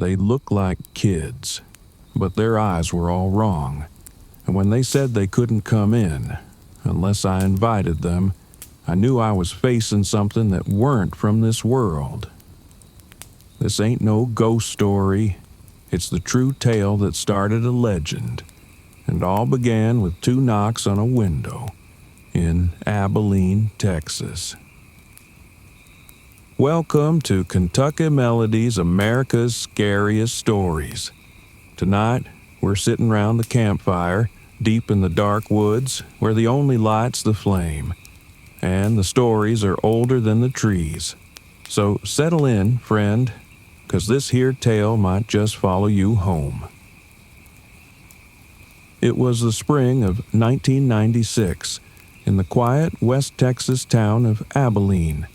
They looked like kids, but their eyes were all wrong. And when they said they couldn't come in unless I invited them, I knew I was facing something that weren't from this world. This ain't no ghost story. It's the true tale that started a legend, and all began with 2 knocks on a window in Abilene, Texas. Welcome to Kentucky Melody's America's Scariest Stories. Tonight, we're sitting round the campfire, deep in the dark woods, where the only light's the flame. And the stories are older than the trees. So settle in, friend, 'cause this here tale might just follow you home. It was the spring of 1996, in the quiet West Texas town of Abilene.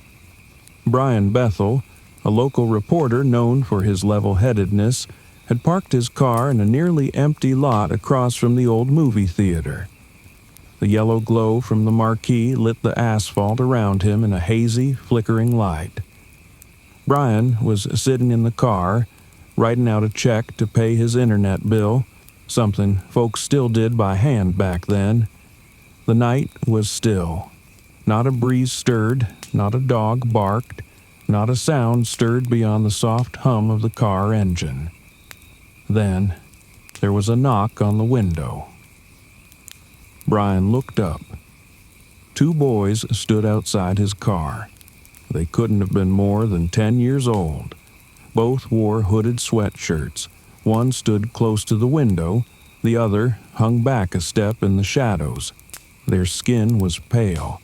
Brian Bethel, a local reporter known for his level-headedness, had parked his car in a nearly empty lot across from the old movie theater. The yellow glow from the marquee lit the asphalt around him in a hazy, flickering light. Brian was sitting in the car, writing out a check to pay his internet bill, something folks still did by hand back then. The night was still. Not a breeze stirred, not a dog barked, not a sound stirred beyond the soft hum of the car engine. Then, there was a knock on the window. Brian looked up. 2 boys stood outside his car. They couldn't have been more than 10 years old. Both wore hooded sweatshirts. One stood close to the window, the other hung back a step in the shadows. Their skin was pale,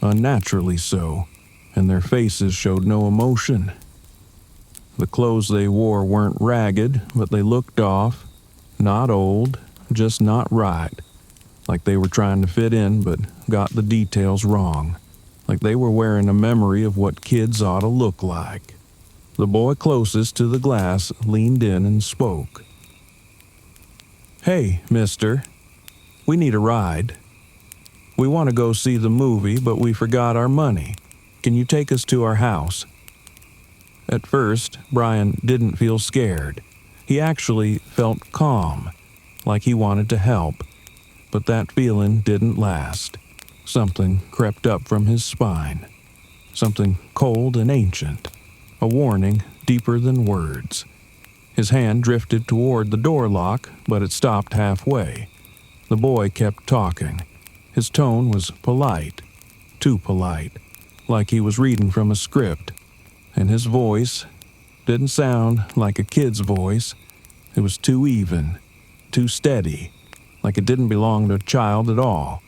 unnaturally so, and their faces showed no emotion. The clothes they wore weren't ragged, but they looked off, not old, just not right, like they were trying to fit in but got the details wrong, like they were wearing a memory of what kids ought to look like. The boy closest to the glass leaned in and spoke. "Hey, mister, we need a ride. We want to go see the movie, but we forgot our money. Can you take us to our house?" At first, Brian didn't feel scared. He actually felt calm, like he wanted to help. But that feeling didn't last. Something crept up from his spine. Something cold and ancient. A warning deeper than words. His hand drifted toward the door lock, but it stopped halfway. The boy kept talking. His tone was polite, too polite, like he was reading from a script. And his voice didn't sound like a kid's voice. It was too even, too steady, like it didn't belong to a child at all.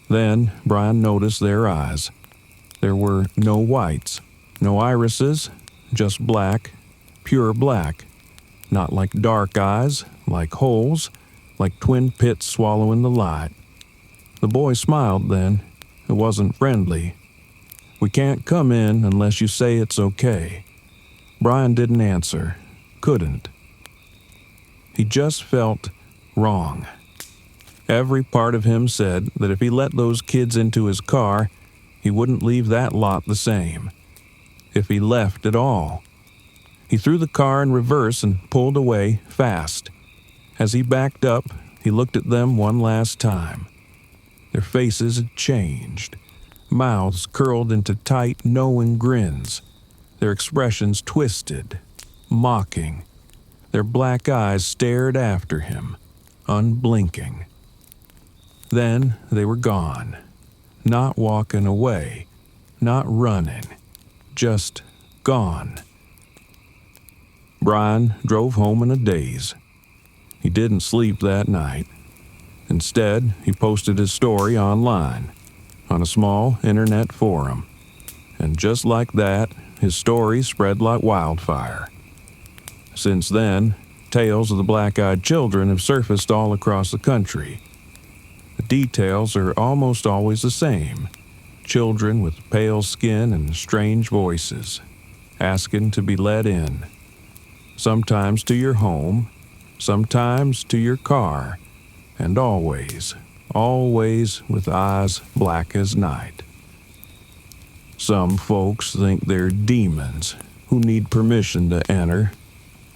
Then Brian noticed their eyes. There were no whites, no irises, just black, pure black. Not like dark eyes, like holes, like twin pits swallowing the light. The boy smiled then. It wasn't friendly. "We can't come in unless you say it's okay." Brian didn't answer. Couldn't. He just felt wrong. Every part of him said that if he let those kids into his car, he wouldn't leave that lot the same. If he left at all. He threw the car in reverse and pulled away fast. As he backed up, he looked at them one last time. Their faces had changed. Mouths curled into tight, knowing grins. Their expressions twisted, mocking. Their black eyes stared after him, unblinking. Then they were gone. Not walking away, not running, just gone. Brian drove home in a daze. He didn't sleep that night. Instead, he posted his story online, on a small internet forum. And just like that, his story spread like wildfire. Since then, tales of the black-eyed children have surfaced all across the country. The details are almost always the same. Children with pale skin and strange voices, asking to be let in. Sometimes to your home, sometimes to your car, and always with eyes black as night. Some folks think they're demons who need permission to enter.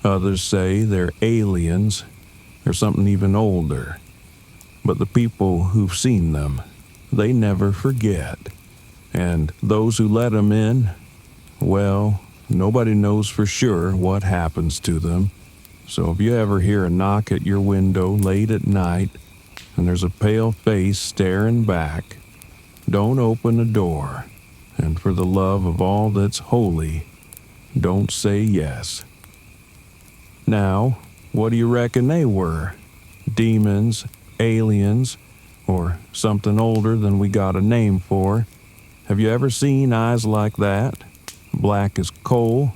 Others say they're aliens or something even older. But the people who've seen them, they never forget. And those who let them in, well, nobody knows for sure what happens to them. So if you ever hear a knock at your window late at night and there's a pale face staring back, don't open the door. And for the love of all that's holy, don't say yes. Now, what do you reckon they were? Demons, aliens, or something older than we got a name for? Have you ever seen eyes like that? Black as coal,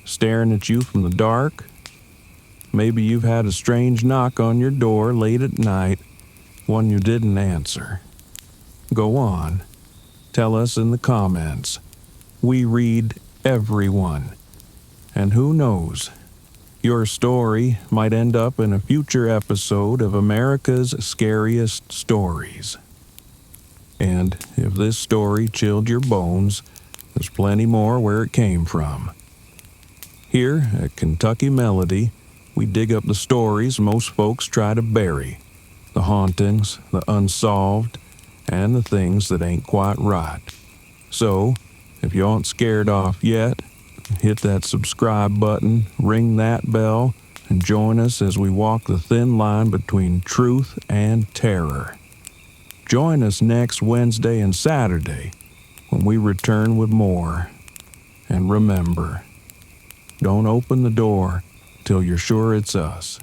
staring at you from the dark? Maybe you've had a strange knock on your door late at night, one you didn't answer. Go on. Tell us in the comments. We read everyone. And who knows? Your story might end up in a future episode of America's Scariest Stories. And if this story chilled your bones, there's plenty more where it came from. Here at Kentucky Melody, we dig up the stories most folks try to bury, the hauntings, the unsolved, and the things that ain't quite right. So, if you aren't scared off yet, hit that subscribe button, ring that bell, and join us as we walk the thin line between truth and terror. Join us next Wednesday and Saturday when we return with more. And remember, don't open the door till you're sure it's us.